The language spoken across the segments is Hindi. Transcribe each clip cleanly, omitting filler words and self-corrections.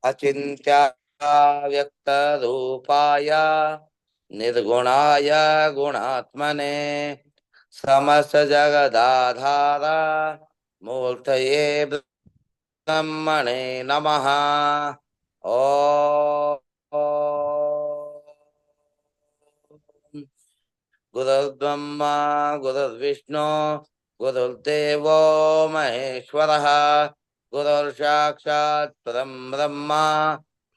अचिन्त्या व्यक्तरूपाय निर्गुणाय गुणात्मने समस्तजगदाधार मूर्तये ब्रह्मणे नमः। गुरुर्ब्रह्मा गुरुर्विष्णु गुरुर्देवो महेश्वरः गुरुर्साक्षात् परं ब्रह्म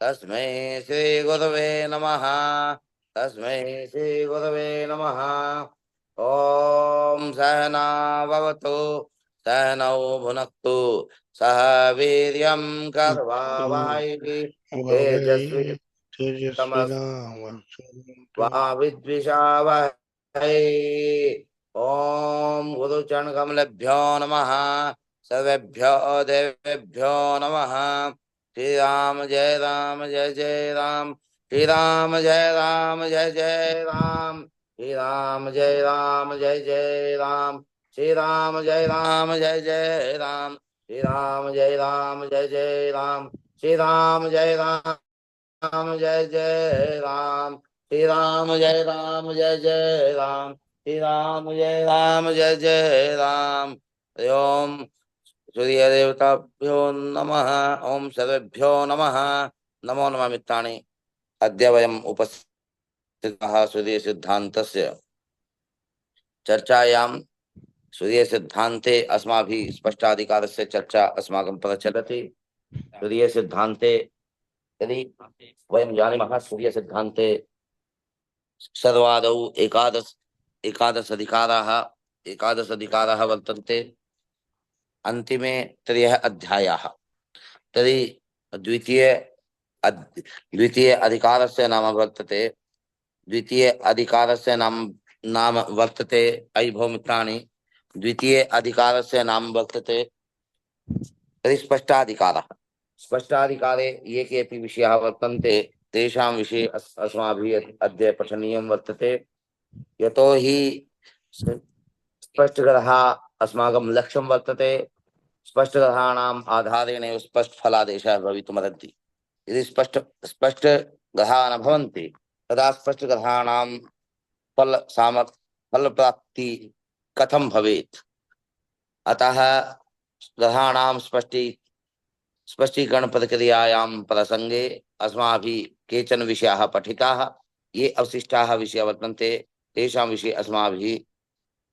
तस्मै श्री गुरवे नमः। तस्मै श्री गुरवे नमः। ओम सहना भवतु सहनौ भुनक्तु सह वीर्यं करवावहै तेजस्वी विद्विषावहै। ओम गुरुचरण कमलेभ्यो नमः। सर्वेभ्यो देवेभ्यो नमः। श्री राम जय राम जय जय राम। श्री राम जय राम जय जय राम। श्री राम जय राम जय जय राम। श्री राम जय राम जय जय राम। श्री राम जय राम जय जय राम। श्री राम जय राम जय जय राम। श्री राम जय राम जय जय राम। श्री राम जय राम जय जय राम। ओम सूर्य देवताभ्यो नमः। ओम सर्वेभ्यो नमः। नमो नमः मित्राणि। अद्य वयम् उपस्थिताः सूर्य सिद्धान्तस्य चर्चायां सूर्य सिद्धान्ते अस्माभिः स्पष्टाधिकारस्य चर्चा अस्माकं प्रचलति। सूर्य सिद्धान्ते यदि वयं जानीमः सूर्य सिद्धान्ते सर्वादौ एकादश अधिकाराः वर्तन्ते। अन्तिमे त्रयः अध्यायाः। तर्हि द्वितीय अधिकारस्य नाम वर्तते अयि भो मित्राणि द्वितीय अधिकारस्य नाम वर्तते तर्हि स्पष्टाधिकारे ये केऽपि विषयाः वर्तन्ते तेषां विषये अस्माभिः अद्य पठनीयं वर्तते। यतो हि स्पष्टग्रहः अस्माकं लक्ष्यं वर्तते। स्पष्टग्रहाणाम् आधारेण एव स्पष्टफलादेशः भवितुमर्हति। यदि स्पष्टग्रहाः न भवन्ति तदा स्पष्टग्रहाणां फलप्राप्ति कथं भवेत्। अतः ग्रहाणां स्पष्टीकरण प्रक्रियायां प्रसंगे अस्माभिः केचन विषयाः पठिताः। ये अवशिष्टाः विषयाः वर्तन्ते तेषां विषये अस्माभिः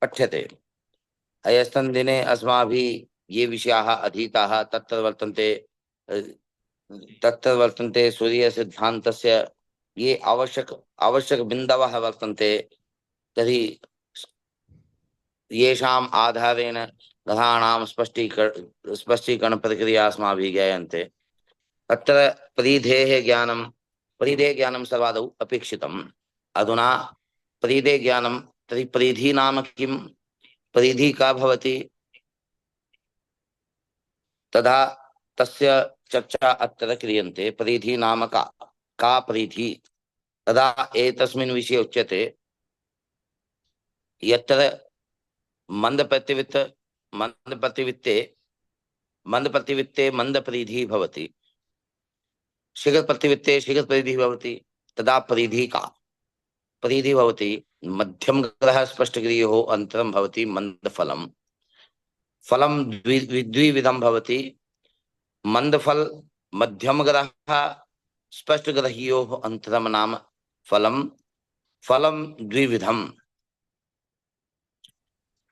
पठ्यते। अयस्मिन् दिने अस्माभिः ये विषयाः अधीताः तत्र वर्तन्ते सूर्य सिद्धान्तस्य ये आवश्यक बिन्दवः वर्तन्ते। तर्हि येषाम् आधारेण ग्रहाणां स्पष्टीकरण प्रक्रिया अस्माभिः ज्ञायन्ते। तत्र परिधेः ज्ञानं सर्वादौ अपेक्षितम्। अधुना परिधेः ज्ञानं तर्हि परिधिः नाम किं, परिधिः का भवति, तदा तस्य चर्चा अत्र क्रियन्ते। परिधिः नाम का परिधिः, तदा एतस्मिन् विषये उच्यते यत्र मन्दप्रतिवित्ते मन्दपरिधिः भवति, शीघ्रप्रतिवित्ते शीघ्रपरिधिः भवति, तदा परिधिः का परिधिः भवति। मध्यम ग्रह स्पष्टग्रहोः अन्तरं भवति मन्दफलम्। फलं द्विविधं भवति। मंदफल मध्यम ग्रह स्पष्ट ग्रहियोः अन्तरं नाम फलं द्विविधम्।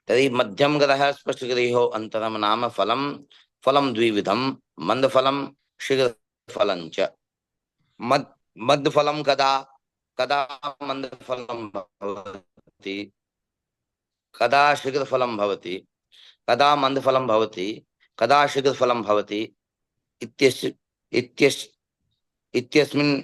तर्हि मध्यम ग्रह स्पष्ट ग्रहियोः अन्तरं नाम फलं द्विविधं मंदफलं शीघ्रफलं च। मध्यफलं कदा मंदफलं भवति, कदा शीघ्रफलं भवति, कदा मंदफलं भवति, कदा शीघ्रफलं भवति इत्यस्मिन्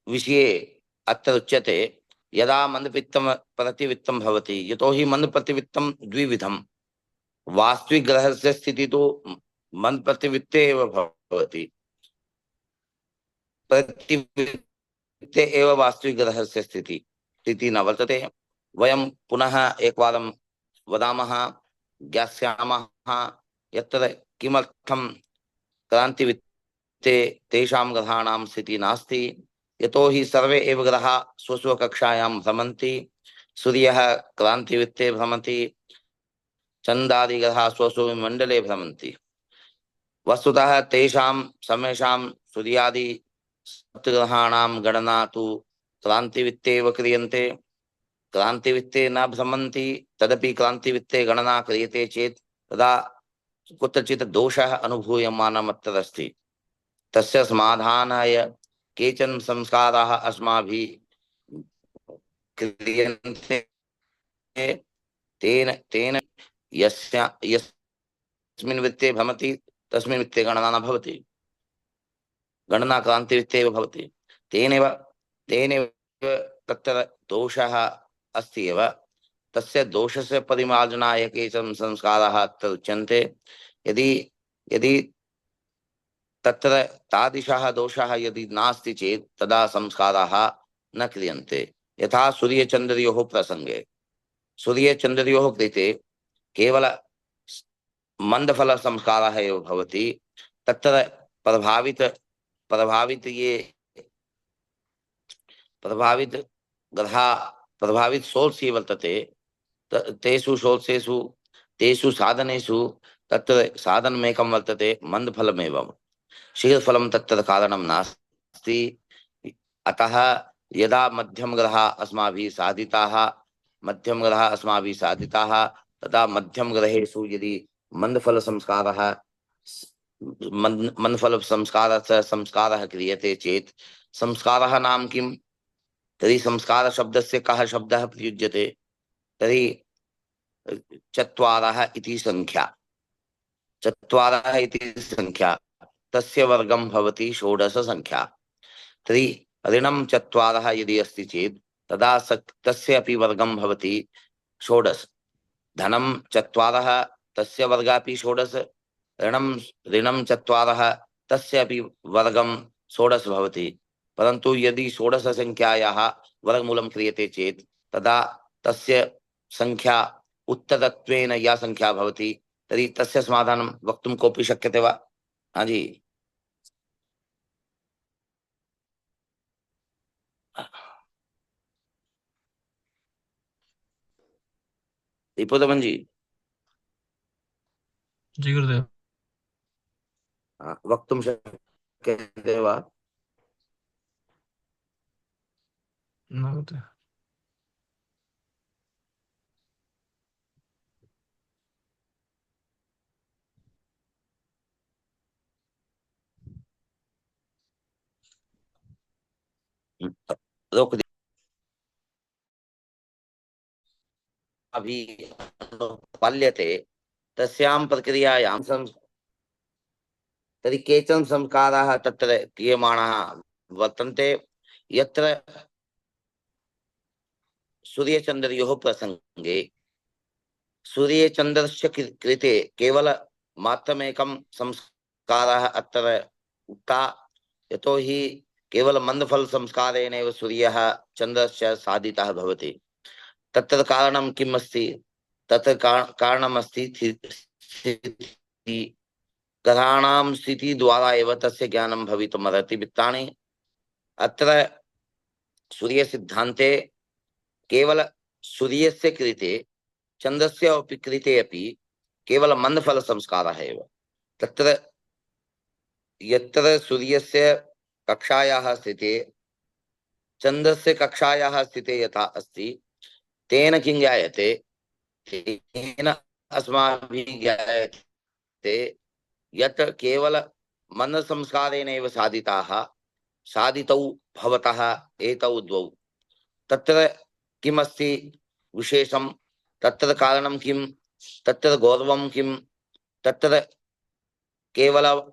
विषये अत्र उच्यते। यदा मन्दपित्तं प्रतिवित्तं भवति, यतोहि मन्दप्रतिवित्तं द्विविधं। वास्तविक ग्रहस्य स्थितिः तु मन्दप्रतिवित्ते एव भवति। प्रतिवित्ते एव वास्तविक ग्रहस्य स्थितिः न वर्तते। वयं पुनः एकवारं वदामः, ज्ञास्यामः यत्र किमर्थं क्रान्तिवित्तं तेषां ग्रहाणां स्थितिः नास्ति, यतो हि सर्वे एव ग्रहाः स्वस्वकक्षायां भ्रमन्ति। सूर्यः क्रान्तिवृत्ते भ्रमति, चन्द्रादिग्रहाः स्वस्वमण्डले भ्रमन्ति। वस्तुतः तेषां समेषां सूर्यादि सप्तग्रहाणां गणना तु क्रान्तिवृत्ते एव क्रियन्ते। क्रान्तिवृत्ते न भ्रमन्ति, तदपि क्रान्तिवृत्ते गणना क्रियते चेत् तदा कुत्रचित् दोषः अनुभूयमानमत्र अस्ति। तस्य समाधानाय केचन संस्काराः अस्माभिः क्रियन्ते। तेन तेन यस्मिन् वृत्ते भ्रमति तस्मिन् वृत्ते गणना न भवति, गणना क्रान्तिवृत्ते एव भवति। तेनैव तेनैव तत्र दोषः अस्ति एव। तस्य दोषस्य परिमार्जनाय केचन संस्काराः अत्र उच्यन्ते। यदि यदि तत्र तादृशः दोषः यदि नास्ति चेत् तदा संस्काराः न क्रियन्ते। यथा सूर्यचन्द्रयोः प्रसङ्गे, सूर्यचन्द्रयोः कृते केवल मंदफल संस्कारः एव भवति। तत्र प्रभावित ये प्रभावित ग्रहा प्रभावित सोल्स् ये वर्तते, तेषु सोल्सेषु तेषु साधनेषु तत्र साधनमेकं वर्तते, मन्दफलमेव, शीघ्रफलं तत्र कारणं नास्ति। अतः यदा मध्यम ग्रह अस्माभिः साधिताः तदा मध्यम ग्रहेषु यदि मंदफल संस्कारः संस्कारः क्रियते चेत् संस्कारः नाम किं? तर्हि संस्कार शब्दस्य कः शब्दः प्रयुज्यते? तर्हि चत्वारः इति संख्या, चत्वारः इति संख्या, तस्य वर्गं भवति षोडश संख्या। तर्हि ऋणं चत्वारः यदि अस्ति चेत् तदा तस्य अपि वर्गं भवति षोडश। धनं चत्वारः तस्य वर्गापि षोडश, ऋणं चत्वारः तस्य अपि वर्गं षोडश भवति। परन्तु यदि षोडश संख्यायाः वर्गमूलं क्रियते चेत् तदा तस्य संख्या उत्तरत्वेन या संख्या भवति, तर्हि तस्य समाधानं वक्तुं कोऽपि शक्यते वा? हाँ जी, दीपोदमन जी। जी गुरुदेव। वक्तुं शक्यते वा? न गुरुदेव। रोक अभी पाल्यते तस्यां प्रक्रियायां तर्हि केचन संस्काराः तत्र क्रियमाणाः वर्तन्ते। यत्र सूर्यचन्द्रयोः प्रसङ्गे सूर्यचन्द्रस्य कृते केवल मात्रमेकं संस्कारः अत्र उक्ता, यतो हि केवल मंदफल संस्कारेणैव सूर्यः चन्द्रस्य साधितः भवति। तत्र कारणं किम् अस्ति? तत्र कारणमस्ति ग्रहाणां स्थिति द्वारा एव तस्य ज्ञानं भवितुमर्हति। वित्तानि अत्र सूर्य सिद्धान्ते केवल सूर्यस्य कृते चन्द्रस्य अपि कृते अपि केवल मंदफल संस्कारः एव। तत्र यत्र सूर्यस्य कक्षायाः स्थिते चन्द्रस्य कक्षायाः स्थिते यथा अस्ति, तेन किं ज्ञायते? तेन अस्माभिः ज्ञायते यत् केवल मन संस्कारेणैव साधितौ भवतः एतौ द्वौ। तत्र किमस्ति विशेषं? तत्र कारणं किं? तत्र गौरवं किं? तत्र केवल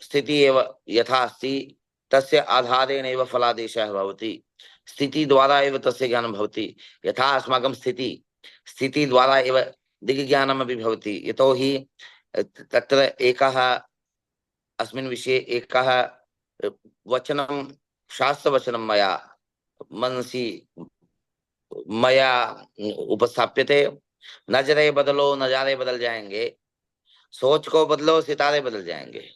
स्थिति एव यथा अस्ति तस्य आधारेण एव फलादेशः भवति। स्थिति द्वारा एव तस्य ज्ञानं भवति। यथा अस्माकं स्थिति द्वारा एव दिग्ज्ञानमपि भवति। यतो हि तत्र एकः अस्मिन् विषये एकः वचनं, शास्त्रवचनं मया उपस्थाप्यते। नजरें बदलो नजारे बदल जाएंगे, सोच को बदलो सितारे बदल जाएंगे।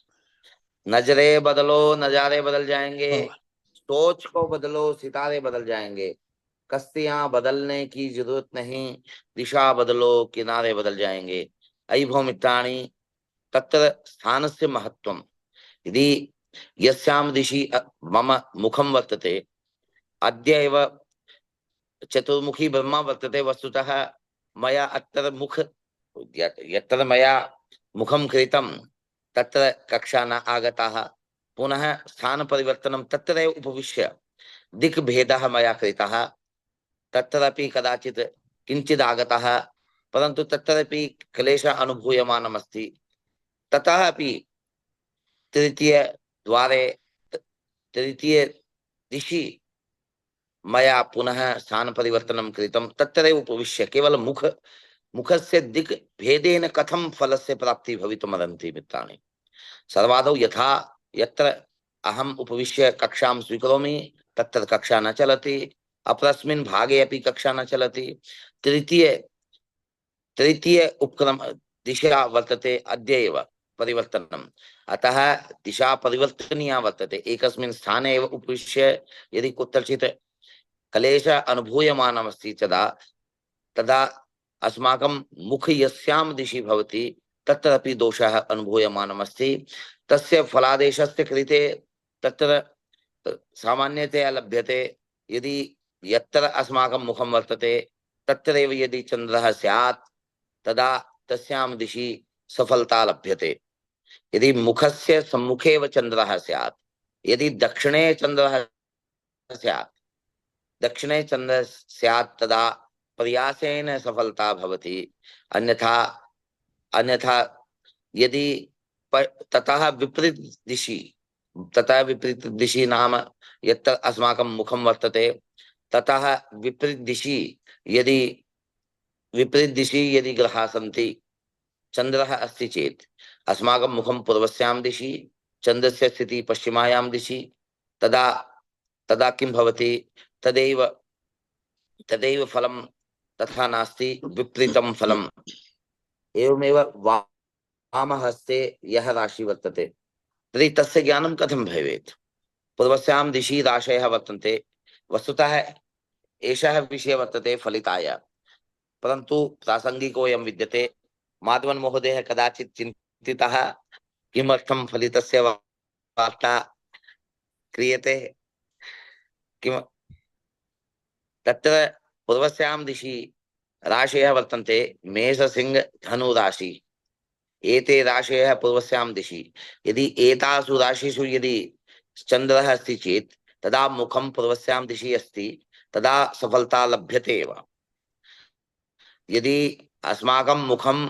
नजरे बदलो नजारे बदल जाएंगे, सोच को बदलो सितारे बदल जाएंगे, कश्तियां बदलने की जरूरत नहीं, दिशा बदलो किनारे बदल जाएंगे। अयि भो मित्राणि, तत्र स्थानस्य महत्वम्। यदि यस्यां दिशि मम मुखं वर्तते, अद्य एव चतुर्मुखी ब्रह्मा वर्तते, वस्तुतः मया अत्र यत्र मया मुखं कृतं तत्र कक्षा न आगताः, पुनः स्थान परिवर्तनं तत्रैव उपविश्य दिक्भेदः मया कृतः, तत्रापि कदाचित् किञ्चित् आगतः, परन्तु तत्रापि क्लेशः अनुभूयमानमस्ति। ततः अपि तृतीय द्वारे तृतीय दिशि मया पुनः स्थान परिवर्तनं कृतं, तत्रैव उपविश्य केवल मुखस्य दिक् भेदेन कथं फलस्य प्राप्ति भवितुमर्हन्ति मित्राणि। सर्वादौ यथा यत्र अहम् उपविश्य कक्षां स्वीकरोमि तत्र कक्षा न चलति, अपरस्मिन् भागे अपि कक्षा न चलति। तृतीय तृतीय उपक्रम दिशा वर्तते अद्य एव परिवर्तनम्, अतः दिशा परिवर्तनीया वर्तते। एकस्मिन् स्थाने एव उपविश्य यदि कुत्रचित् क्लेश अनुभूयमानमस्ति तदा अस्माकं मुख यस्यां दिशि भवति तत्रापि दोषः अनुभूयमानमस्ति। तस्य फलादेशस्य कृते तत्र सामान्यतया लभ्यते। यदि यत्र अस्माकं मुखं वर्तते तत्रैव यदि चन्द्रः स्यात् तदा तस्यां दिशि सफलता लभ्यते। यदि मुखस्य सम्मुखे एव चन्द्रः स्यात्, यदि दक्षिणे चन्द्रः स्यात्, दक्षिणे चन्द्रः स्यात् तदा प्रयासेन सफलता भवति। अन्यथा अन्यथा यदि ततः विपरीत दिशि नाम यत्र अस्माकं मुखं वर्तते ततः यदि विपरीत दिशि यदि ग्रहाः सन्ति, चन्द्रः अस्ति चेत् अस्माकं मुखं पूर्वस्यां दिशि, चन्द्रस्य स्थितिः पश्चिमायां दिशि, तदा तदा किं भवति, तदैव तदैव फलं तथा नास्ति, विपरीतं फलम्। एवमेव वामहस्ते यः राशि वर्तते तर्हि तस्य ज्ञानं कथं भवेत्। पूर्वस्यां दिशि राशयः वर्तन्ते, वस्तुतः एषः विषयः वर्तते फलिताय, परन्तु प्रासङ्गिकोऽयं विद्यते। माधवन् महोदयः कदाचित् चिन्तितः किमर्थं फलितस्य वार्ता क्रियते, किम तत्र पूर्वस्यां दिशि राशयः वर्तन्ते, मेष सिंह धनु राशि, एते राशयः पूर्वस्यां दिशि। यदि एतासु राशिषु यदि चन्द्रः अस्ति चेत् तदा मुखं पूर्वस्यां दिशि अस्ति, तदा सफलता लभ्यते एव। यदि अस्माकं मुखम्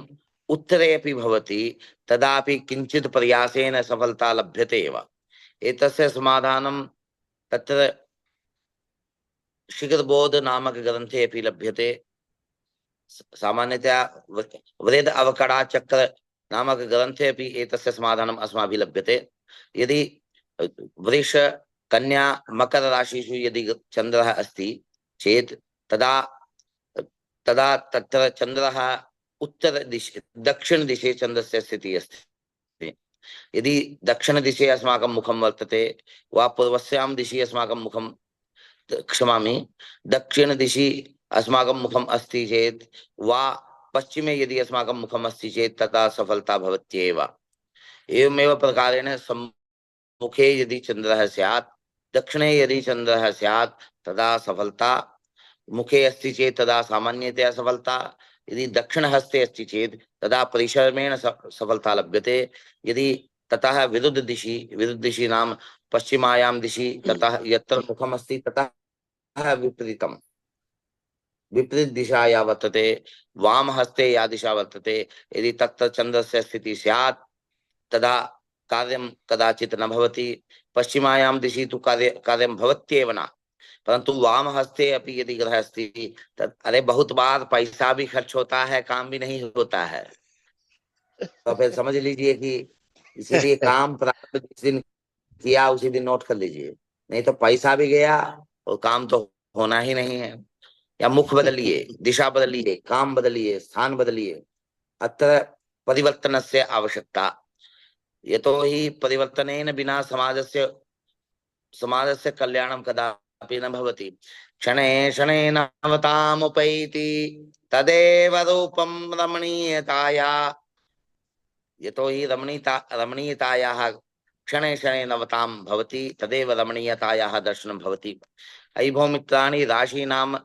उत्तरे अपि भवति तदापि किञ्चित् प्रयासेन सफलता लभ्यते एव। एतस्य समाधानं तत्र शीघ्रबोध नामक ग्रन्थे अपि लभ्यते। सामान्यतया वेद अवकड़ा चक्र नामक ग्रन्थे अपि एतस्य समाधानम् अस्माभिः लभ्यते। यदि वृष कन्या मकर राशिषु यदि चन्द्रः अस्ति चेत् तदा तदा तत्र चन्द्रः उत्तर दिशि दक्षिण दिशि चन्द्रस्य स्थितिः अस्ति। यदि दक्षिण दिशि अस्माकं मुखं वर्तते वा पूर्वस्यां दिशि अस्माकं मुखं क्षमामि दक्षिण दिशि अस्माकं मुखम् अस्ति चेत् वा पश्चिमे यदि अस्माकं मुखम् अस्ति चेत् तथा सफलता भवत्येव। एवमेव प्रकारेण सम्मुखे यदि चन्द्रः स्यात्, दक्षिणे यदि चन्द्रः स्यात् तदा सफलता, मुखे अस्ति चेत् तदा सामान्यतया सफलता, यदि दक्षिणहस्ते अस्ति चेत् तदा परिश्रमेण सफलता लभ्यते। यदि ततः विरुद्ध दिशि नाम पश्चिमायां दिशि ततः यत्र मुखम् अस्ति ततः विपरीत दिशा या वर्तते, वाम हस्ते या दिशा वर्तते, यदि तत्र चन्द्रस्य स्थितिः स्यात् तदा कार्यं कदाचित् न भवति। पश्चिमायां दिशि तु कार्यं भवत्येव न, परंतु वाम हस्ते अपि यदि ग्रह अस्ति तब अरे बहुत बार पैसा भी खर्च होता है, काम भी नहीं होता है। तो फिर समझ लीजिए कि इसीलिए काम प्रारंभ जिस दिन किया उसी दिन नोट कर लीजिए, नहीं तो पैसा भी गया और काम तो होना ही नहीं है। या मुख बदलिए, दिशा बदलिए, काम बदलिए, स्थान बदलिए, अत्र परिवर्तनस्य आवश्यकता। यतो हि परिवर्तनेन विना समाजस्य कल्याणं कदापि न भवति। क्षणे क्षणे नवतामुपैति तदेव रूपं रमणीयताया। यतो हि रमणीयतायाः क्षणे क्षणे नवतां भवति, तदेव रमणीयतायाः दर्शनं भवति। अयि भो मित्राणि, राशीनां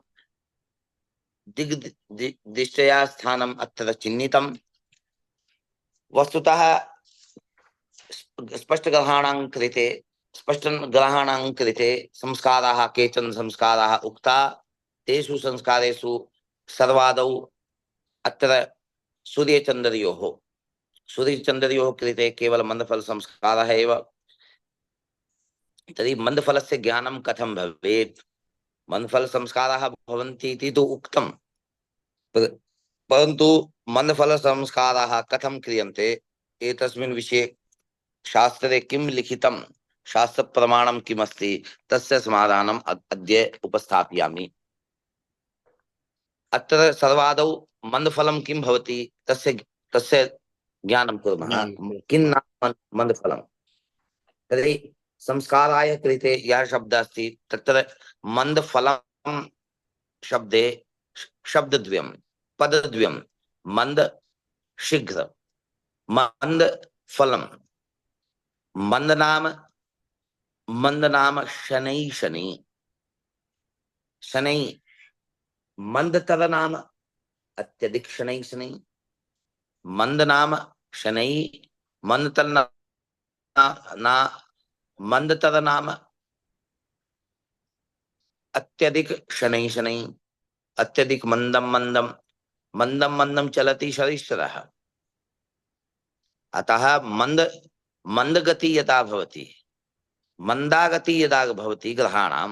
दिग्दिष्टया स्थानम् अत्र चिह्नितं। वस्तुतः स्पष्टग्रहाणां कृते संस्काराः, केचन संस्काराः उक्ता। तेषु संस्कारेषु सर्वादौ अत्र सूर्यचन्द्रयोः कृते केवल मन्दफल संस्कारः एव। तर्हि मन्दफलस्य ज्ञानं कथं भवेत्? मन्दफल संस्काराः भवन्ति इति तु उक्तं, परन्तु मन्दफल संस्काराः कथं क्रियन्ते एतस्मिन् विषये शास्त्रे किं लिखितं, शास्त्र प्रमाणं किमस्ति, तस्य समाधानम् अद्य उपस्थापयामि। अत्र सर्वादौ मन्दफलं किं भवति तस्य तस्य ज्ञानं कुर्मः। किं नाम मन्दफलं? तर्हि संस्काराय कृते यः शब्दः अस्ति तत्र मन्दफलं शब्दे शब्दद्वयं, पदद्वयं, मन्द शीघ्र। मन्द फलम, मंद नाम शनै शनि, शनै। मंदतर नाम अत्यधिक शनै शनि। मंद नाम शनै, मंदतर ना मंदतर नाम अत्यधिक शनै शनै। अत्यधिक मंदम मंदम, मंदम मंदम चलति शरीरः। अतः मंदगति यदा भवति, मंदागति यदा भवति ग्रहाणां,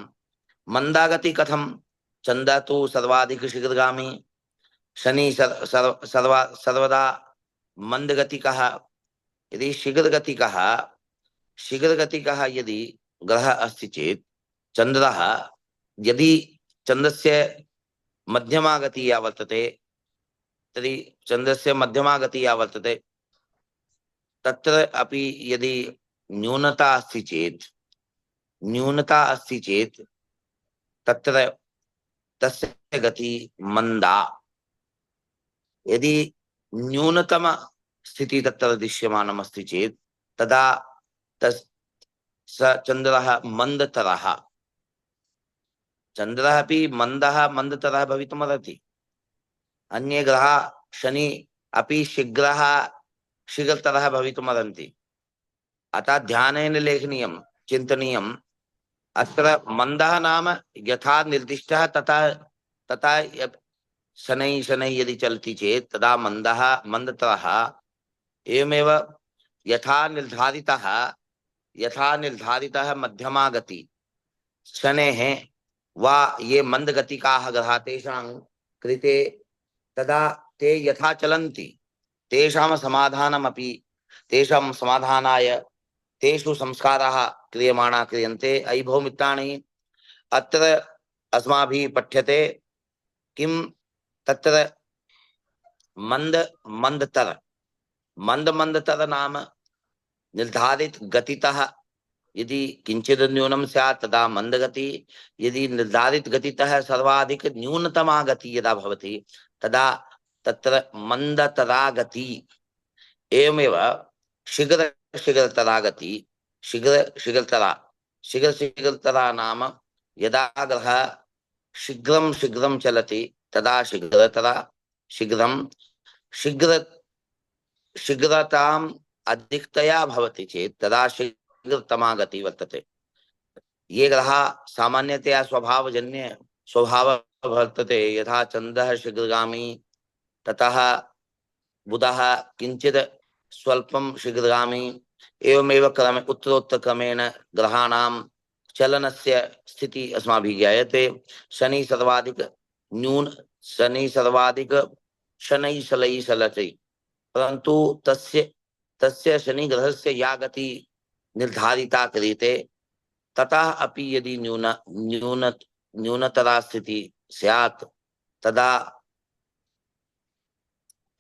मंदागति कथं? चंद्र तो सर्वाधिक शीघ्रगामी, शनि सर्वदा मंदगतिकः। यदि शीघ्रगतिकः यदि ग्रह अस्ति चेत् चंद्रः, यदि चंद्रस्य मध्यमा गतिः या वर्तते, तर्हि चंद्रस्य मध्यमा गतिः या वर्तते तत्र अपि यदि न्यूनता अस्ति चेत् तत्र तस्य गति मंदा। यदि न्यूनतम स्थिति तत्र दृश्यमानम् अस्ति चेत् तदा स चन्द्रः मंदतरः। चन्द्रः अपि मंदतरः भवितुमर्हति। अन्ये ग्रहाः शनि अपि शीघ्रतरः भवितुमर्हन्ति। अतः ध्यानेन लेखनीयं, चिन्तनीयम्। अत्र मंदः नाम यथा निर्दिष्टः तथा शनै शनै यदि चलति चेत् तदा मंदतरः। एवमेव यथा निर्धारितः मध्यमा गति शनेः वा ये मंदगतिकाः ग्रहाः तेषां कृते तदा ते यथा चलन्ति तेषां समाधानाय तेषु संस्काराः क्रियन्ते। अयि भो मित्राणि, अत्र अस्माभिः पठ्यते किं तत्र मंदतर नाम निर्धारित गतितः यदि किंचित न्यूनं स्यात् तदा मंदगति। यदि निर्धारित गतितः सर्वाधिक न्यूनतमा गति यदा भवति तदा तत्र मंदतरा गति। एवमेव शीघ्रतरा गति, शीघ्रतरा नाम यदा ग्रहः शीघ्रं चलति तदा शीघ्रताम् अधिकतया भवति चेत् तदा शीघ्रतमा गति वर्तते। ये ग्रहाः सामान्यतया स्वभाव वर्तते, यथा चन्द्रः शीघ्रगामी, ततः बुधः किंचित स्वल्पं शीघ्रगामी। एवमेव उत्तरोत्तरक्रमेण ग्रहाणां चलनस्य स्थिति अस्माभिः ज्ञायते। शनि सर्वाधिक शनैः शनैः चलति, परंतु तस्य शनि ग्रहस्य या गति निर्धारिता क्रियते ततः अपि यदि न्यूनतरा स्थिति स्यात् तदा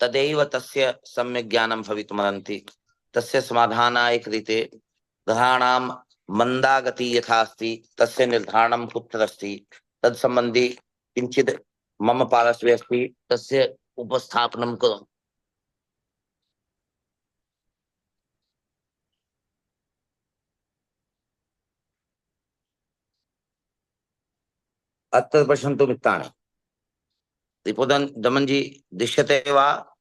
तदैव तस्य सम्यक् ज्ञानं भवितुमर्हति। तस्य समाधानाय कृते ग्रहाणां मंदा गति यथा अस्ति तस्य निर्धारणं कुत्र अस्ति तत्सम्बन्धी किञ्चित् मम पार्श्वे अस्ति, तस्य उपस्थापनं करोमि। अत्र पश्यन्तु मित्राणि, रिपुदन दमन जी दृश्यते वा?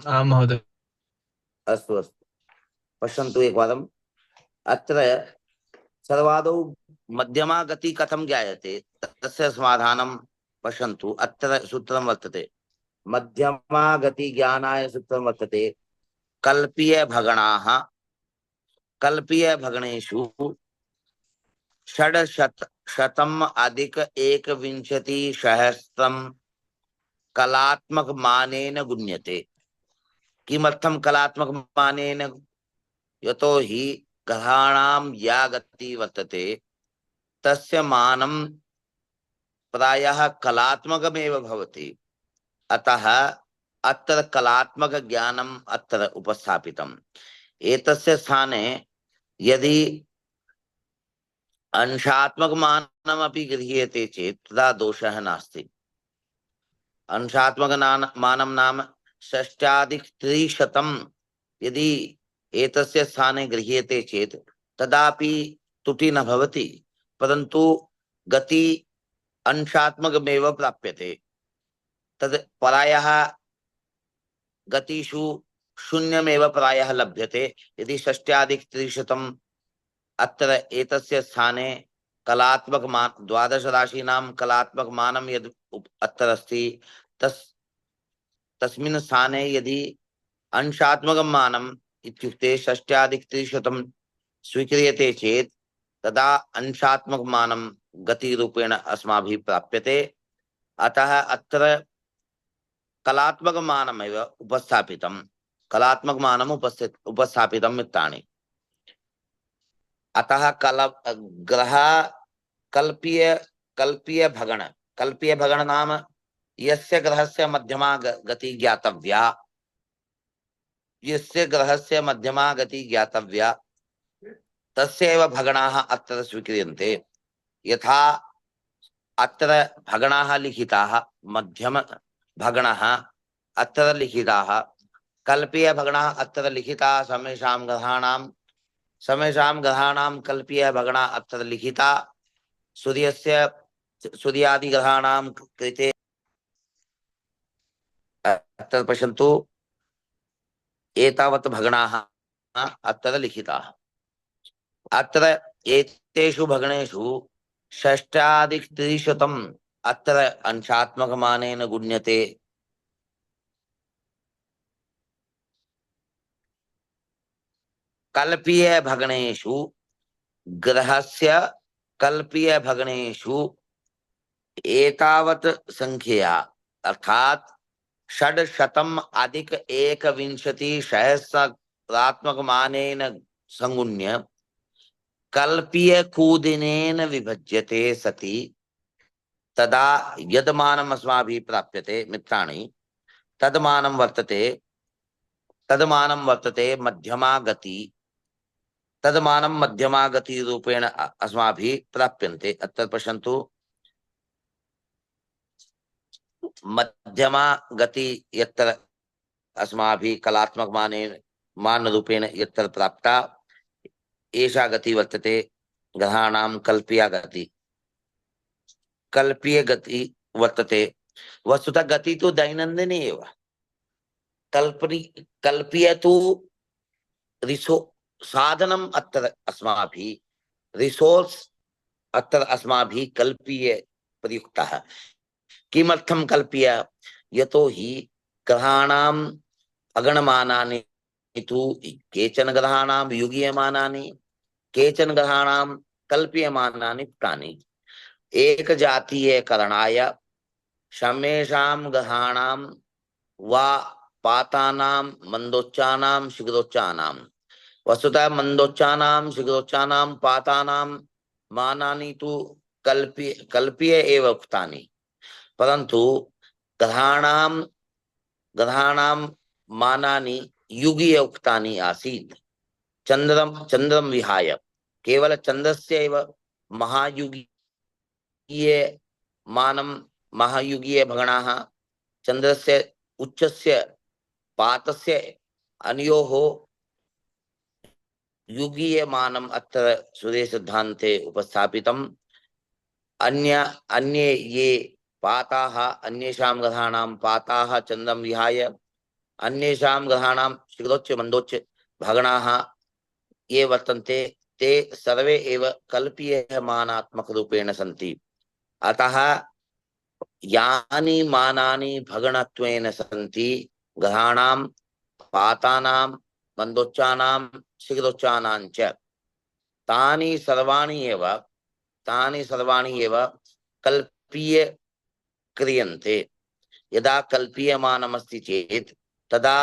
आं महोदय। अस्तु अस्तु, पश्यन्तु एकवारम्। अत्र सर्वादौ मध्यमा गति कथं ज्ञायते तस्य समाधानं पश्यन्तु। अत्र सूत्रं वर्तते, मध्यमा गति ज्ञानाय सूत्रं वर्तते, कल्पीय भगणाः कल्पीय भगणेषु षट्शतम् अधिक एकविंशतिसहस्रं कलात्मक मानेन गुण्यते। किमर्थं कलात्मक मानेन? यतो हि ग्रहाणां या गति वर्तते तस्य मानं प्रायः कलात्मकमेव भवति। अतः अत्र कलात्मक ज्ञानम् अत्र उपस्थापितम्। एतस्य स्थाने यदि अंशात्मक मानमपि गृह्यते चेत् तदा दोषः नास्ति। अंशात्मक मानं नाम षष्ट्याधिक-300 यदि एतस्य स्थाने गृह्यते चेत् तदापि त्रुटि न भवति, परन्तु गति अंशात्मकमेव प्राप्यते। तद् प्रायः गतिषु शून्यमेव प्रायः लभ्यते। यदि षष्ट्याधिक-300 अत्र एतस्य स्थाने कलात्मक मान 12 राशीनां कलात्मक मानं यद् अत्र अस्ति तस्मिन् स्थाने यदि अंशात्मकं मानम् इत्युक्ते षष्ट्याधिक-300 स्वीक्रियते चेत् तदा अंशात्मक मानं गतिरूपेण अस्माभिः प्राप्यते। अतः अत्र कलात्मक मानमेव उपस्थापितं, कलात्मक मानम् उपस्थापितं मित्राणि। अतः ग्रह कल्पीय भगण नाम यस्य ग्रहस्य मध्यमा गति ज्ञातव्या, यस्य ग्रहस्य मध्यमा गति ज्ञातव्या तस्यैव भगणाः अत्र स्वीक्रियन्ते। यथा अत्र भगणाः लिखिताः, मध्यम भगणः अत्र लिखिताः, कल्पीय भगणः अत्र लिखिताः, समेषां ग्रहाणां कल्पीय भगणा अत्र लिखिता। सूर्यादिग्रहाणां कृते अत्र पश्यन्तु, एतावत् भगणाः अत्र लिखिताः। अत्र एतेषु भगणेषु षष्ट्याधिक-300 अत्र अंशात्मकमानेन गुण्यते। कल्पीय भगणेषु ग्रहस्य कल्पीय भगणेषु एतावत् संख्या अर्थात 600 अधिक 1,20,000 मानेन संगुण्य कल्पीय कूदिनेन विभज्यते सति तदा यदमानम् अस्माभिः प्राप्यते मित्राणि, तदमानं वर्तते मध्यमा गति। तदमानं मध्यमा गति रूपेण अस्माभिः प्राप्यन्ते। अत्र पश्यन्तु, मध्यमा गति यत्र अस्माभिः कलात्मक मान रूपेण यत्र प्राप्ता, एषा गति वर्तते ग्रहाणां कल्पीय गति वर्तते। वस्तुतः गति तो दैनन्दिनी एव, कल्पीय तु साधनम् अत्र अस्माभिः रिसोर्स अत्र अस्माभिः कल्पीय प्रयुक्तः। किमर्थं कल्पीय? यतो हि ग्रहाणाम् अगणमानानि तु केचन ग्रहाणां युगीयमानानि, केचन ग्रहाणां कल्पीयमानानि तानि। एक जातीय करणाय समेषां ग्रहाणां वा पातानां मंदोच्चानां शीघ्रोच्चानां, वस्तुतः मंदोच्चानां शीघ्रोच्चानां पातानां मानानि तु कल्पीय एव उक्तानि, परन्तु ग्रहाणां मानानि युगीय उक्तानि आसीत् चंद्रम विहाय केवल चंद्रस्य एव महायुगीय मानं महायुगीय भगणाः चंद्रस्य उच्चस्य पातस्य अनयोः युगीय मानम् अत्र सूर्य सिद्धान्ते उपस्थापितम् अन्ये ये पाताः अन्येषां ग्रहाणां पाताः चन्द्रं विहाय अन्येषां ग्रहाणां शीघ्रोच्च मन्दोच्च भगणाः ये वर्तन्ते ते सर्वे एव कल्पीयमानात्मकरूपेण सन्ति। अतः यानि मानानि भगणत्वेन सन्ति ग्रहाणां पातानां मन्दोच्चानां शीघ्रोच्चानां च तानि सर्वाणि एव कल्पीय क्रियन्ते। यदा कल्पीयमानमस्ति चेत् तदा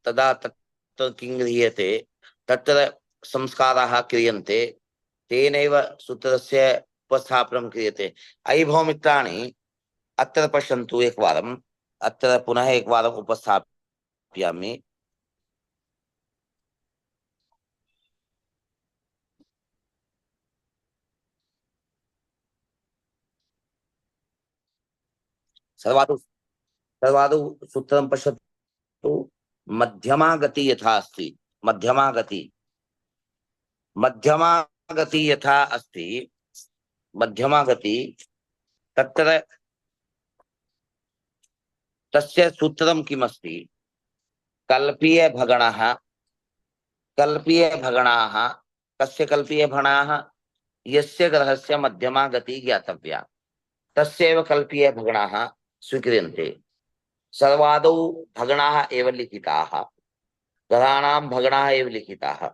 तदा तत्र किं गृह्यते तत्र संस्काराः क्रियन्ते तेनैव सूत्रस्य उपस्थापनं क्रियते। अयि भो मित्राणि अत्र पश्यन्तु एकवारम् अत्र पुनः एकवारम् उपस्थापयामि। सर्वादौ सर्वादौ सूत्रं पश्यतु मध्यमा गति यथा अस्ति मध्यमा गति यथा अस्ति मध्यमा गति तत्र तस्य सूत्रं किमस्ति कल्पीय भगणाः कस्य कल्पीय भगणाः यस्य ग्रहस्य मध्यमा गति ज्ञातव्या तस्यैव कल्पीय भगणाः स्वीक्रियन्ते। सर्वादौ भगणाः एव लिखिताः ग्रहाणां भगणाः एव लिखिताः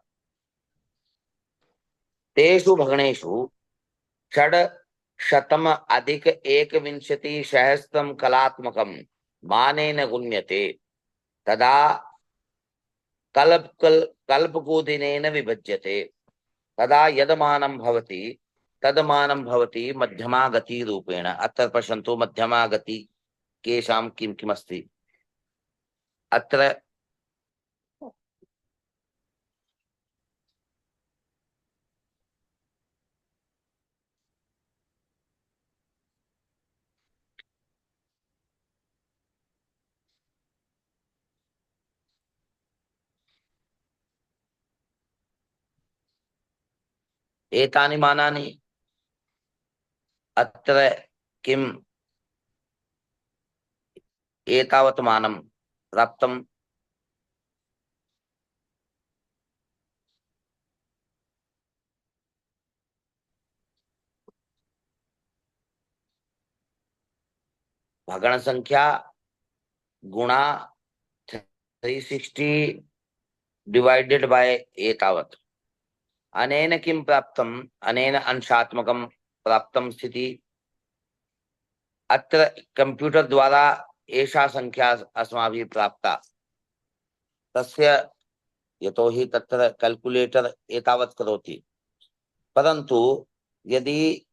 तेषु भगणेषु 600 अधिक 1विंशतिसहस्रं कलात्मकं मानेन गुण्यते। तदा कल्पकोदिनेन विभज्यते। तदा यदमानं भवति तदमानं भवति मध्यमा गति रूपेण। अत्र पश्यन्तु मध्यमा गति केषां किं किमस्ति अत्र एतानि मानानि अत्र किम् एतावत् मानं प्राप्तं भगण संख्या गुणा 360 डिवाइडेड बाय एतावत् अनेन किं प्राप्तम् अनेन अंशात्मकं प्राप्तं स्थिति। अत्र कंप्यूटर द्वारा एषा संख्या अस्माभिः प्राप्ता तस्य यतोहि तत्र कैलकुलेटर एतावत् करोति परन्तु यदि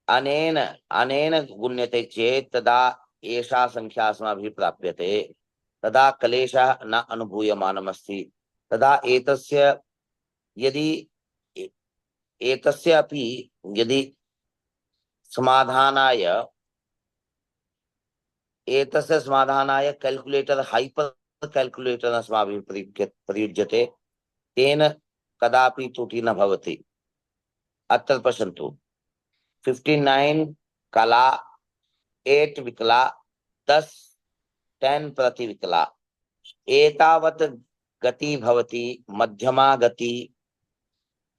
अनेन अनेन गुण्यते चेत् तदा एषा संख्या अस्माभिः प्राप्यते तदा क्लेशः न अनुभूयमानमस्ति। तदा एतस्य यदि एतस्य अपि यदि समाधानाय एतस्य समाधानाय कैलकुलेटर हाइपर कैलकुलेटर अस्माभिः प्रयुज्यते तेन कदापि त्रुटिः न भवति। अत्र पश्यन्तु 59 कला 8 विकला 10 प्रति विकला एतावत् गति भवति मध्यमा गति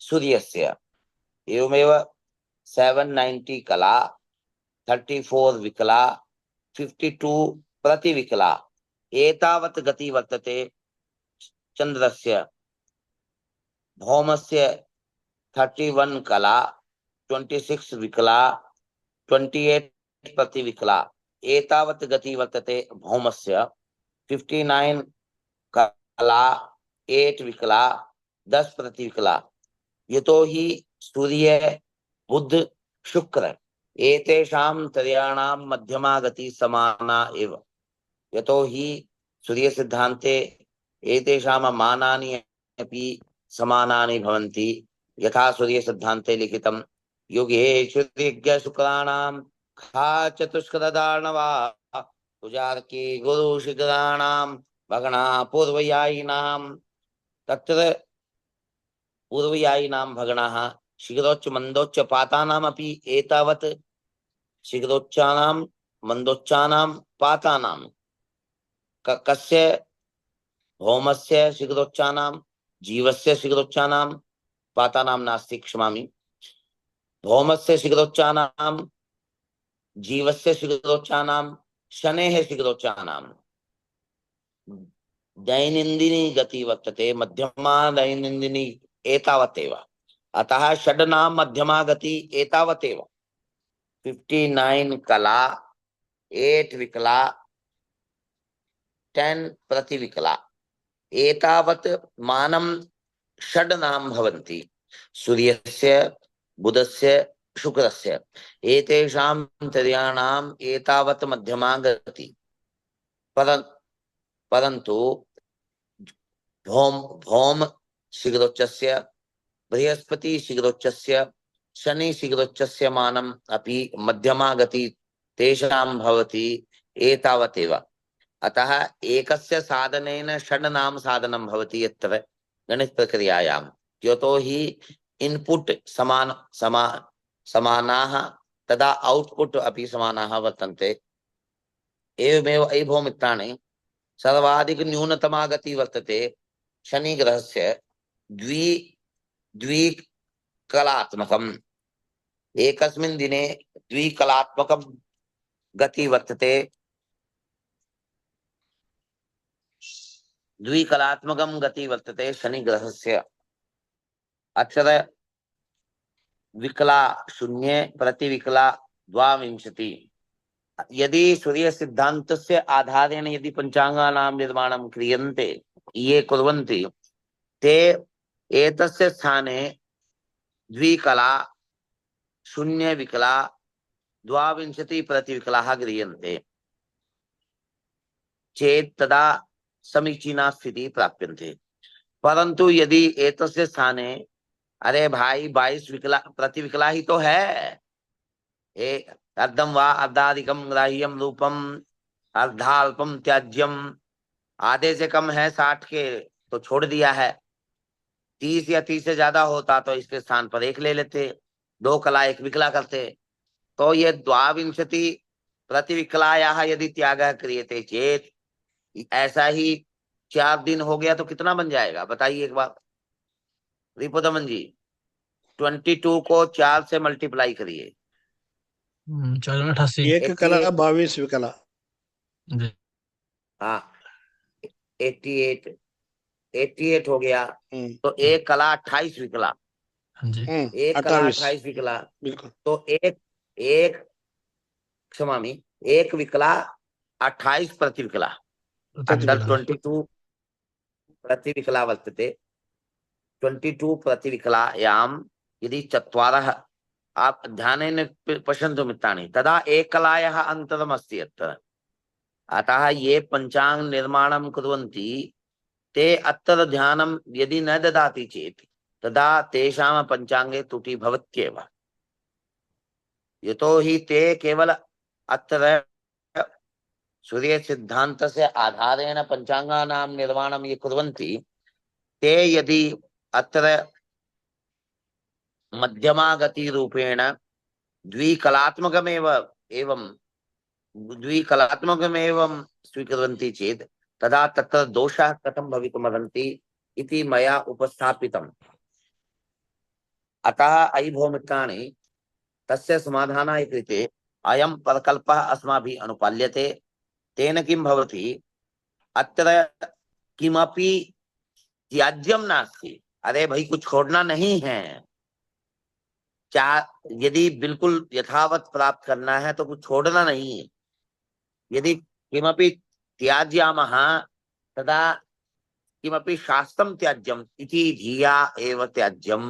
सूर्यस्य। एवमेव 790 कला 34 विकला 52 प्रति विकला एतावत् गति वर्तते चंद्रस्य। भौमस्य 31 कला 26 विकला 28 प्रति विकला एतावत् गति वर्तते भौमस्य। 59 कला 8 विकला 10 प्रति विकला। यतोहि सूर्य बुध शुक्र एतेषां त्रयाणां मध्यमा गति समाना एव। यतोहि सूर्य सिद्धान्ते एतेषां मानानि अपि समानानि भवन्ति यथा सूर्यसिद्धान्ते लिखितं युगेषु यज्ञशुक्राणां खा चतुष्कृतदानवा पूजार्की गुरुशिखराणां भगणा पूर्वयायिनां तत्र पूर्वयायिनां भगणः शीघ्रोच्च मन्दोच्च पातानामपि एतावत् शीघ्रोच्चानां मन्दोच्चानां पातानां कस्य भौमस्य शीघ्रोच्चानां जीवस्य शीघ्रोच्चानां पातानां नास्ति क्षमामि भौमस्य शीघ्रोच्चानां जीवस्य शीघ्रोच्चानां शनेः शीघ्रोच्चानां दैनन्दिनी गति वर्तते मध्यमा दैनन्दिनी एतावतेव अतः षड्नां मध्यमा गति एतावतेव 59 कला 8 विकला 10 प्रतिविकला एतावत् मानं षड्नां भवन्ति सूर्यस्य बुधस्य शुक्रस्य एतेषां त्रयाणाम् एतावत् मध्यमा गति परन्तु भौम शीघ्रोच्चस्य बृहस्पति शीघ्रोच्चस्य शनि शीघ्रोच्चस्य मानम् अपि मध्यमा गति तेषां भवति एतावदेव अतः एकस्य साधनेन षड्नां साधनं भवति यत्र गणित प्रक्रियायां यतो हि इनपुट समानाः तदा आउटपुट अपि समानाः वर्तन्ते एवमेव अयि भो मित्राणि सर्वाधिक न्यूनतमा गति वर्तते शनि ग्रहस्य द्विकलात्मकम् एकस्मिन् दिने द्विकलात्मकं गति वर्तते द्विकलात्मकं गति वर्तते शनि ग्रहस्य अक्षर विकला शून्य प्रतिविकला 22 यदि सूर्य सिद्धान्तस्य आधारेण यदि पंचांगानां निर्माणं क्रियन्ते ये कुर्वन्ति ते एतस्य स्थाने द्विकला शून्य विकला 22 प्रतिविकलाः गृह्यन्ते चेत् तदा समीचीना स्थितिः प्राप्यन्ते परंतु यदि एतस्य स्थाने अरे भाई 22 विकला प्रतिविकला ही तो है अर्धम वा अर्धाधिकम ग्राह्यम रूपम अर्धाल्पम त्याज्यम आधे से कम है 60 के तो छोड़ दिया है 30 या 30 से ज्यादा होता तो इसके स्थान पर एक ले लेते 2 कला 1 विकला करते तो ये 22 प्रतिविकलायाः यदि त्यागः क्रियते चेत ऐसा ही 4 दिन हो गया तो कितना बन जाएगा बताइए एक बार रिपुदमन जी 22 को 4 से मल्टीप्लाई करिए 488 एक कला 22 विकला जी हाँ 88 हो गया तो एक कला 28 विकला हाँ जी एक कला 28 विकला बिल्कुल तो एक क्षमामी एक विकला 28 प्रतिविकला 22 प्रतिविकला वर्तते 22 प्रतिविकलायां यदि चत्वारः आप ध्यानेन पश्यन्तु मित्राणि तदा एककलायाः अन्तरमस्ति अत्र अतः ये पंचांग निर्माणं कुर्वन्ति ते अत्र ध्यानं यदि न ददाति चेत् तदा तेषां पंचांगे त्रुटि भवत्येव यतो हि ते केवल अत्र सूर्य सिद्धान्तस्य आधारेण पंचांगानां निर्माणं ये कुर्वन्ति ते यदि अत्र मध्यमा गति रूपेण द्विकलात्मकमेव स्वीकुर्वन्ति चेत् तदा तत्र दोषाः कथं भवितुमर्हन्ति इति मया उपस्थापितम् अतः अयि भो मित्राणि तस्य समाधानाय कृते अयं प्रकल्पः अस्माभिः अनुपाल्यते तेन किं भवति अत्र किमपि त्याज्यं नास्ति अरे भाई कुछ छोड़ना नहीं है यदि बिल्कुल यथावत प्राप्त करना है तो कुछ छोड़ना नहीं है यदि किमपि त्याज्यामः तदा किमपि शास्त्रं त्याज्यम् इति धिया एव त्याज्यम्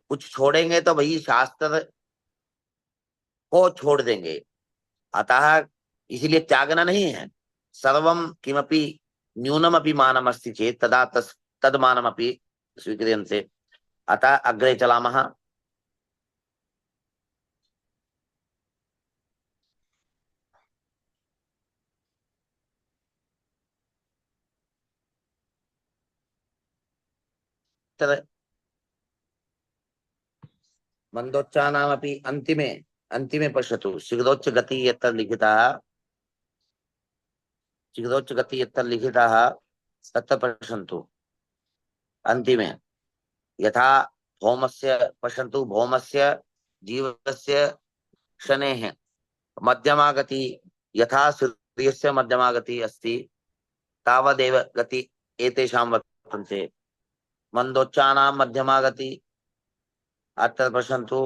कुछ छोड़ेंगे तो भाई शास्त्र को छोड़ देंगे अतः इसलिए त्यागना नहीं है सर्वम किमपि न्यूनमपि मानमस्ति चेत् तदा तद्मानमपि स्वीक्रियन्ते। अतः अग्रे चलामः। मंदोच्चानामपि अन्तिमे अन्तिमे पश्यतु। शीघ्रोच्च गति यत्र लिखितः, शीघ्रोच्च गति यत्र लिखितः तत्र पश्यन्तु। अन्तिमे यथा भौमस्य पश्यन्तु, भौमस्य जीवस्य शनेः मध्यमा गति यथा सूर्यस्य मध्यमा गति अस्ति तावदेव गति एतेषां वर्तन्ते। मंदोच्चानां मध्यमा गति अत्र पश्यन्तु,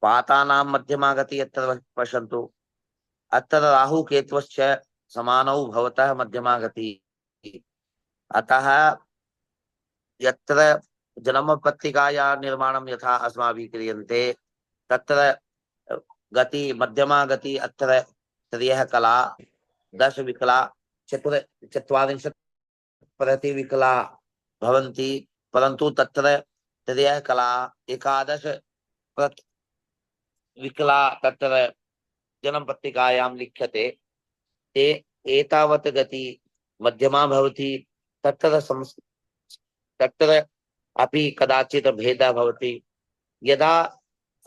पातानां मध्यमा गति अत्र पश्यन्तु। अत्र राहु केतवश्च समानौ भवतः मध्यमा गति। अतः यत्र जन्मपत्रिकाया निर्माणं यथा अस्माभिः क्रियन्ते तत्र गति मध्यमा गति अत्र त्रयः कला 10 विकला चत्वारिंशत् प्रतिविकला भवन्ति, परन्तु तत्र त्रयः कला 11 विकला तत्र जन्मपत्रिकायां लिख्यते। ते एतावत् गति मध्यमा भवति। तत्र अपि कदाचित् भेदः भवति। यदा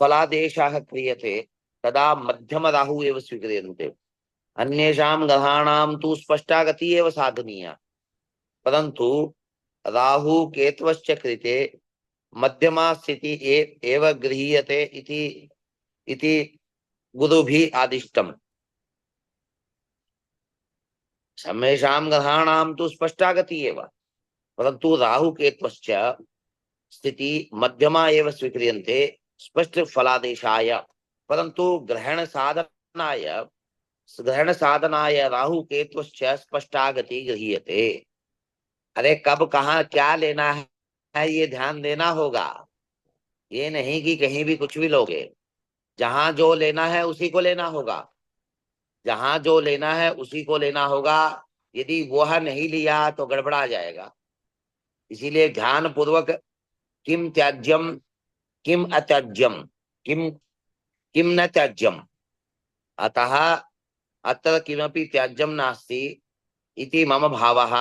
फलादेशः क्रियते तदा मध्यम राहु एव स्वीक्रियन्ते। अन्येषां ग्रहाणां तु स्पष्टा गति एव साधनीया, परन्तु राहु केतवश्च कृते मध्यमा स्थिति एव गृह्यते इति गुरुभिः आदिष्टम्। सर्वेषां ग्रहाणां तु स्पष्टा गति एव, परन्तु राहु केतवश्च स्थिति मध्यमा एव स्वीक्रियन्ते स्पष्ट फलादेशाय। परन्तु ग्रहण साधनाय राहु केतवश्च स्पष्टा गति गृह्यते। अरे कब कहाँ क्या लेना है ये ध्यान देना होगा। ये नहीं कि कहीं भी कुछ भी लोगे। जहां जो लेना है उसी को लेना होगा। जहां जो लेना है उसी को लेना होगा। यदि वह नहीं लिया तो गड़बड़ा जाएगा। इसीलिए ध्यान पूर्वक किम त्याज्यम किम अत्याज्यम किम किम न त्याज्यम, अतः अत्र किमपि त्याज्यम नास्ति इति मम भावः।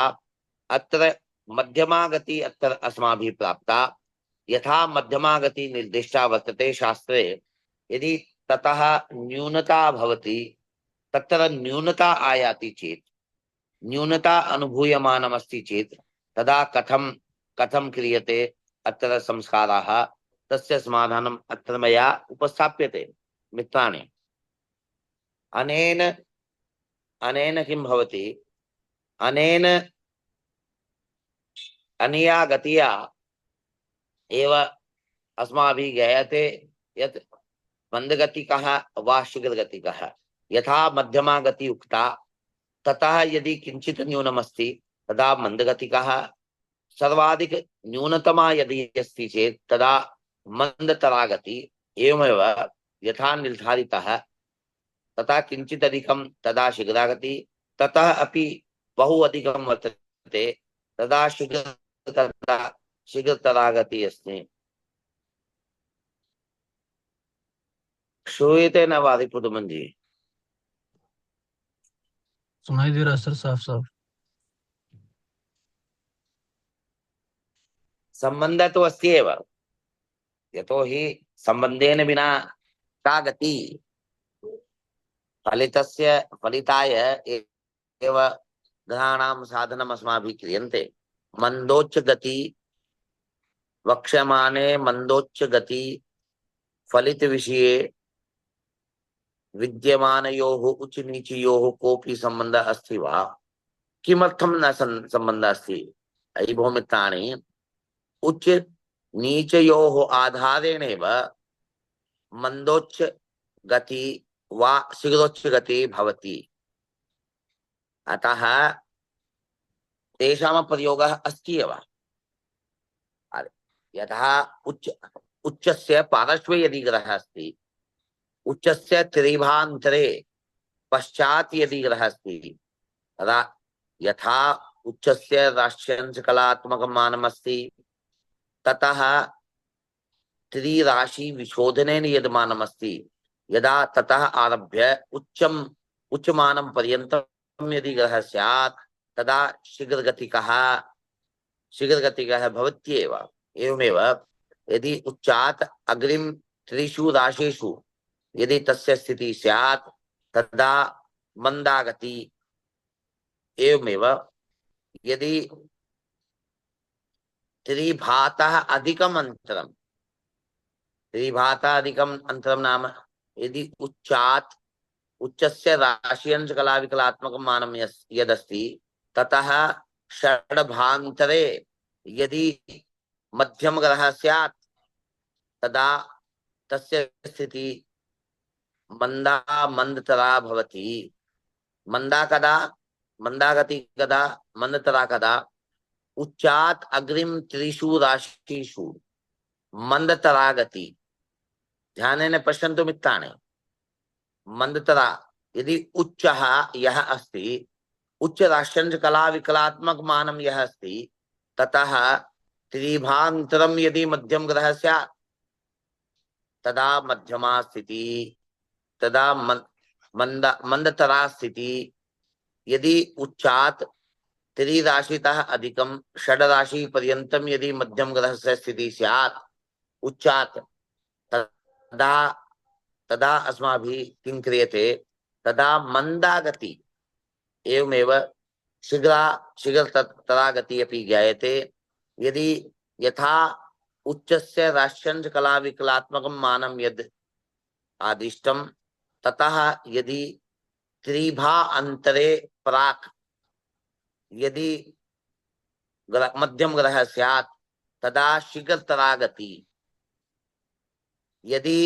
अत्र मध्यमा गति अत्र अस्माभिः प्राप्ता। यथा मध्यमा गति निर्दिष्टा वर्तते शास्त्रे, यदि ततः न्यूनता भवति, तत्र न्यूनता आयाति चेत्, न्यूनता अनुभूयमानमस्ति चेत् तदा कथं कथं क्रियते अत्र संस्काराः, तस्य समाधानम् अत्र मया उपस्थाप्यते। मित्राणि, अनेन अनेन किं भवति, अनेन अनया गतिया एव अस्माभिः ज्ञायते यत् मंदगतिकः वा शीघ्रगतिकः। यथा मध्यमा गति उक्ता, ततः यदि किंचित न्यूनमस्ति तदा मंदगतिकः, सर्वाधिक न्यूनतमा यदि अस्ति चेत् तदा मंदतरा गति। एवमेव यथा निर्धारितः तथा किंचित अधिकं तदा शीघ्रगति, ततः अपि बहु अधिकं वर्तते तदा शीघ्रतरा गति अस्ति। श्रूयते न वादिपुदमन जी? सुनाई दे रहा है सर, साफ साफ। संबंध तो अस्ति एव, यतोहि संबंधेन विना का गति। फलिताय एव ग्रहाणां साधनम् अस्माभिः क्रियन्ते। मंदोच्च गति वक्ष्यमाणे मंदोच्च गति फलित विषये विद्यमानयोः उच्च नीचयोः कोऽपि सम्बन्धः अस्ति वा? किमर्थं न सम्बन्धः अस्ति? अयि भो मित्राणि, उच्च नीचयोः आधारेणेव मंदोच्च गति वा शीघ्रोच्च गति भवति। अतः तेषां प्रयोगः अस्ति एव। यथा उच्चस्य पार्श्वे यदि ग्रहः अस्ति, उच्चस्य त्रिभान्तरे पश्चात् यदि ग्रहः अस्ति, तदा यथा उच्चस्य राष्ट्रंश कलात्मकं मानमस्ति ततः त्रिराशि विशोधनेन यद् मानमस्ति यदा ततः आरभ्य उच्चमानं पर्यन्तं यदि ग्रहः स्यात् तदा शीघ्रगतिकः भवत्येव। एवमेव यदि उच्चात् अग्रिम त्रिषु राशिषु यदि तस्य स्थितिः स्यात् तदा मंदागति। एवमेव यदि त्रिभातः अधिकम् अंतरम नाम यदि उच्चस्य राशिअंश कला विकलात्मकं मानं यदस्ति ततः षड्भान्तरे यदि मध्यम ग्रहः स्यात् तदा तस्य स्थिति मंदतरा भवति। मंदागति कदा मंदतरा कदा उच्चात् अग्रिम त्रिषु राशिषु मंदतरा गति। ध्यानेन पश्यन्तु मित्राणि, मंदतरा यदि उच्चः यः अस्ति उच्च राष्ट्रंश कला विकलात्मक मानं यः अस्ति ततः त्रिभान्तरं यदि मध्यम ग्रहः स्यात् तदा मध्यमा स्थिति तदा मंदतरा स्थिति। यदि उच्चात् त्रिराशितः अधिकं षड्राशि पर्यन्तं यदि मध्यम ग्रहस्य स्थितिः स्यात् उच्चात् तदा तदा अस्माभिः किं क्रियते तदा मंदागति। एवमेव शीघ्रतरा गति अपि ज्ञायते। यदि यथा उच्चस्य राष्ट्रंश कला विकलात्मकं मानं यद् आदिष्टं ततः यदि त्रिभा अंतरे प्राक् यदि मध्यम ग्रह स्यात् तदा शीघ्रतरा गति। यदि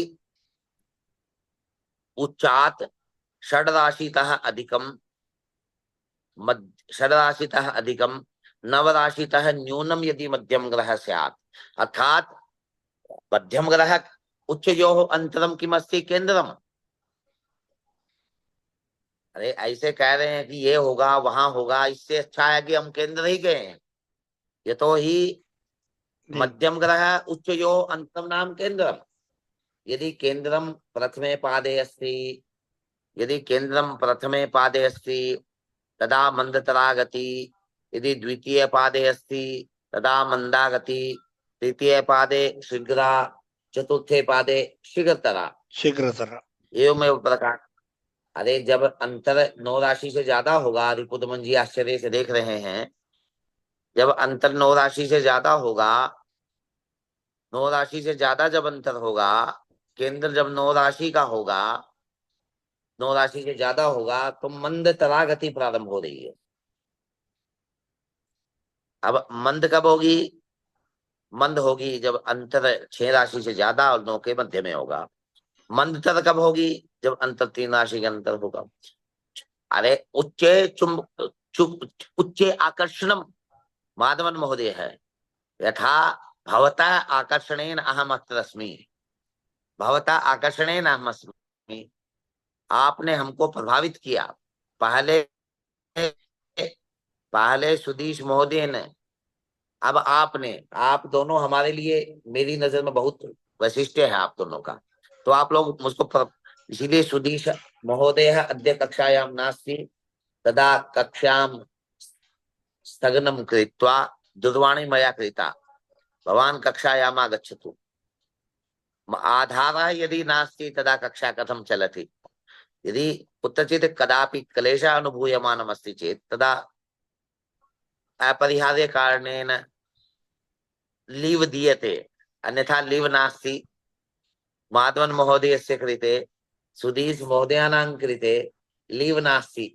उच्चात् षड्राशितः अधिकं नवराशितः न्यूनं यदि मध्यम ग्रह स्यात् अर्थात मध्यम ग्रह उच्चयोः अंतरम किमस्ति केंद्रम। अरे ऐसे कह रहे हैं कि ये होगा वहां होगा, इससे अच्छा है कि हम केंद्र ही गए। ये तो ही मध्यम ग्रह उच्चयो अंतरम नाम केंद्रम। यदि केंद्रम प्रथमे पादे अस्ति तदा मंदतरा गति। यदि द्वितीय पादे अस्ति तदा मंदा गति। तृतीय पादे शीघ्रा, चतुर्थे पादे शीघ्रतरा। एवमेव प्रकार। अरे जब अंतर 9 राशि से ज्यादा होगा, रिपुदमन जी आश्चर्य से देख रहे हैं, जब अंतर 9 राशि से ज्यादा होगा, 9 राशि से ज्यादा जब अंतर होगा, केंद्र जब 9 राशि का होगा, 9 राशि से ज्यादा होगा तो मंद तरा गति प्रारंभ हो रही है। अब मंद कब होगी? मंद होगी जब अंतर 6 राशि से ज्यादा और 9 के मध्य में होगा। मंदतर कब होगी? जब अंतर 3 राशि के अंतर होगा। अरे उच्चे आकर्षणम माधवन महोदय है। यथा भवता आकर्षणेन अहम अत्र अस्मि, भवता आकर्षणेन अहम अस्मि। आपने हमको प्रभावित किया। पहले सुधीश महोदय ने, अब आप दोनों हमारे लिए, मेरी नजर में बहुत वैशिष्ट्य है आप दोनों का। तो आप लोग मुझको, इसीलिए सुधीश महोदय अद्य कक्षायां नास्ति, तदा कक्षां स्थगनं कृत्वा दूरवाणी मया कृता, भवान् कक्षायाम् आगच्छतु। आधारः यदि नास्ति तदा कक्षा कथं चलति? यदि कुत्रचित् कदापि क्लेशः अनुभूयमानमस्ति चेत् तदा अपरिहार्य कारणेन लीव दीयते, अन्यथा लीव नास्ति। माधवन महोदयस्य कृते, सुधीश महोदयानां कृते लीव नास्ति।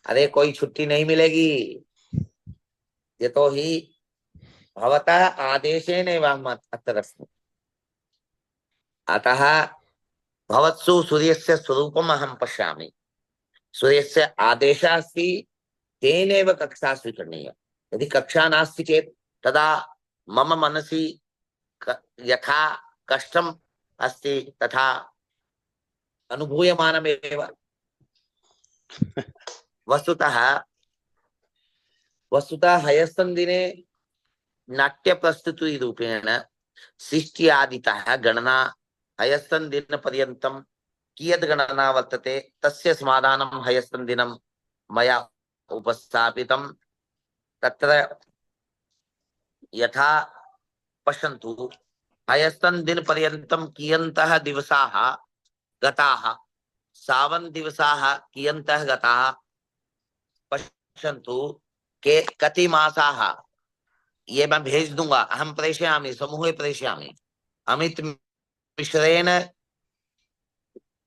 अरे कोई छुट्टी नहीं मिलेगी, यतोहि भवतः आदेशेनैव अहम् अत्र अस्मि। अतः भवत्सु सूर्यस्य स्वरूपम् अहं पश्यामि। सूर्यस्य आदेशः अस्ति, तेनैव कक्षा स्वीकरणीया। यदि कक्षा नास्ति चेत् तदा मम मनसि यथा कष्टम् अस्ति तथा अनुभूयमानमेव। वस्तुतः वस्तुतः हयस्तन दिने नाट्य प्रस्तुति रूपेण सृष्ट्यादितः गणना हयस्तन दिन पर्यन्तं कियद् गणना वर्तते तस्य समाधानं हयस्तन दिनं मया उपस्थापितं। तत्र यथा पश्यन्तु, हयस्तन दिन पर्यन्तं कियन्तः दिवसाः गताः, सावन दिवसाः कियन्तः गताः, पश्यन्तु के कति मासाः। ये मैं भेज दूंगा, अहम प्रेषयामि, समूहे प्रेषयामि। अमित मिश्रेण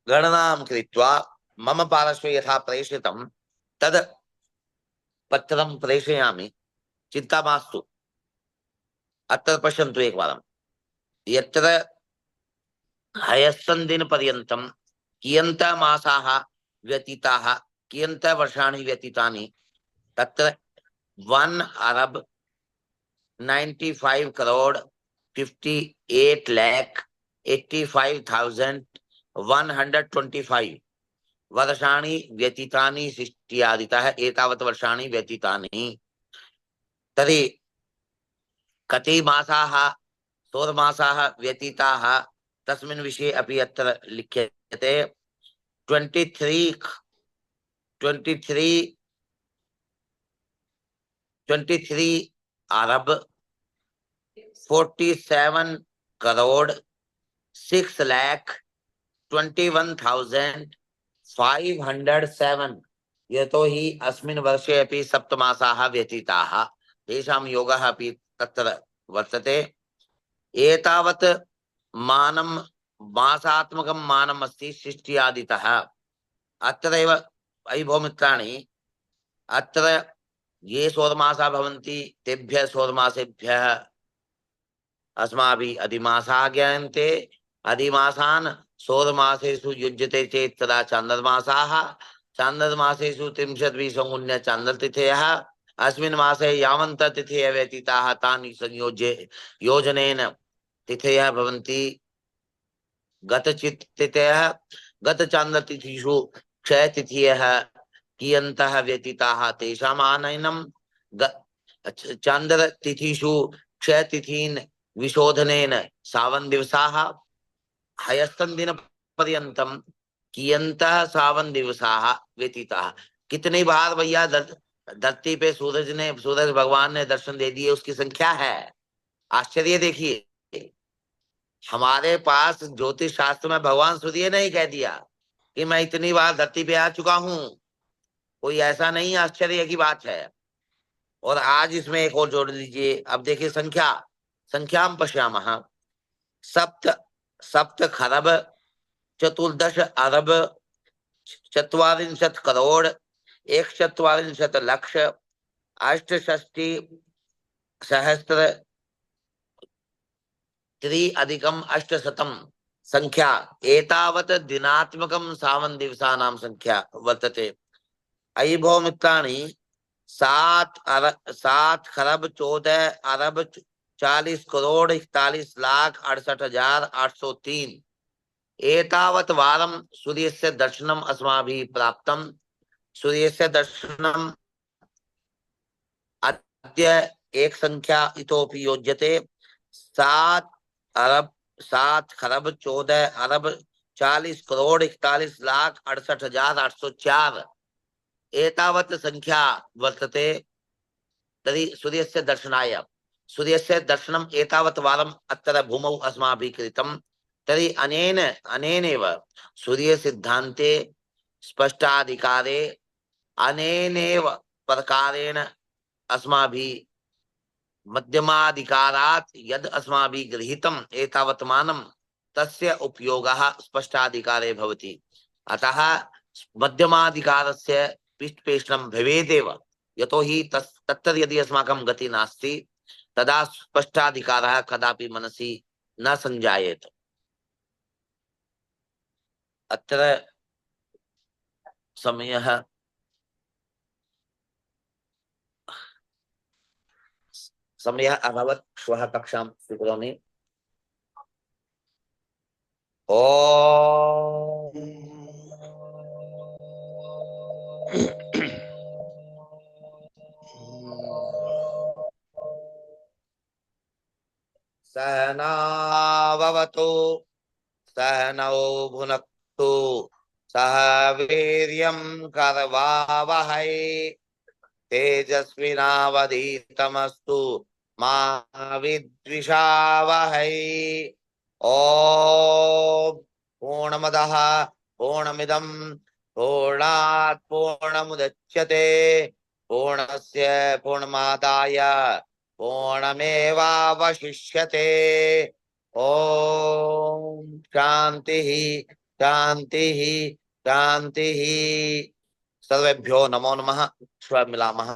गणनां कृत्वा मम पार्श्वे यथा प्रेषितं तद् पत्रं प्रेषयामि, चिन्ता मास्तु। अत्र पश्यन्तु एकवारं, यत्र हयस्तन दिन पर्यन्तं कियन्तः मासाः व्यतीताः, कियन्तः वर्षाणि व्यतीतानि, तत्र 1,95 करोड़ 58,85,125 वर्षाणि व्यतीतानि सृष्ट्यादितः। एतावत् वर्षाणि व्यतीतानि। तर्हि कति मासाः सौरमासाः व्यतीताः तस्मिन् विषये अपि अत्र लिख्यते। 23 अरब 47 करोड़ 6,21,507। यतो हि अस्मिन् वर्षे अपि सप्तमासाः व्यतीताः, तेषां योगः अपि तत्र वर्तते। एतावत् मानं मासात्मकं मानम् अस्ति सृष्ट्यादितः। अत्रैव अयि भौमित्राणि, अत्र ये सौरमासाः भवन्ति तेभ्यः सौरमासेभ्यः अस्माभिः अधिमासाः ज्ञायन्ते। अधिमासान् सौरमासेषु युज्यते चेत् तदा चान्द्रमासाः। चान्द्रमासेषु 30 चान्द्रतिथयः। अस्मिन् मासे यावन्तः तिथयः व्यतीताः तानि संयोज्य योजनेन तिथयः भवन्ति गतचित् तिथयः। गतचान्द्रतिथिषु क्षयतिथयः कियन्तः व्यतीताः तेषाम् आनयनं, चान्द्रतिथिषु क्षयतिथीन् विशोधनेन सावन दिवसाः। हयस्तन दिन पर्यंतम कियन्तः सावन दिवसाः व्यतीताः। कितनी बार भैया धरती पे सूरज भगवान ने दर्शन दे दिए, उसकी संख्या है। आश्चर्य देखिए, हमारे पास ज्योतिष शास्त्र में भगवान सूर्य ने ही कह दिया कि मैं इतनी बार धरती पे आ चुका हूं। कोई ऐसा नहीं आश्चर्य की बात है। और आज इसमें एक और जोड़ लीजिए। अब देखिए संख्या पश्यामः। सप्त सप्त खरब 14 अरब 44 करोड़ 144 लक्ष 68 सहस्त्र 3+800 संख्या। एतावत् दिनात्मकं सावन दिवसानां संख्या वर्तते। अयि भो मित्राणि, 7 खरब 14 अरब 40 करोड़ 41,68,803 एतावत् वारं सूर्यस्य दर्शनम् अस्माभिः प्राप्तं। सूर्यस्य दर्शनम् अद्य एक संख्या इतोपि योज्यते। 7 अरब 7 खरब 14 अरब 40 करोड़ 41,68,804 एतावत् संख्या वर्तते। तर्हि सूर्यस्य दर्शनाय सूर्यस्य दर्शनम् एतावत् वारम् अत्र भूमौ अस्माभिः कृतं। तर्हि अनेनैव सूर्यसिद्धान्ते स्पष्टाधिकारे अनेनैव प्रकारेण अस्माभिः मध्यमाधिकारात् यद् अस्माभिः गृहीतम् एतावत् मानं तस्य उपयोगः स्पष्टाधिकारे भवति। अतः मध्यमाधिकारस्य पृष्ठपेषणं भवेदेव। यतो हि तत्र यदि अस्माकं गति नास्ति तदा स्पष्टाधिकारः कदापि मनसि न सञ्जायेत। अत्र समयः अभवत्। श्वः कक्षां स्वीकरोमि। ओ सहनाववतु सहनौ भुनक्तु सह वीर्यं करवावहै तेजस्विनावधीतमस्तु मा विद्विषावहै। ॐ पूर्णमदः पूर्णमिदं पूर्णात् पूर्णमुदच्यते पूर्णस्य पूर्णमादाय पूर्णमेवावशिष्यते। ॐ शान्तिः शान्तिः शान्तिः। सर्वेभ्यो नमो नमः। श्वः मिलामः।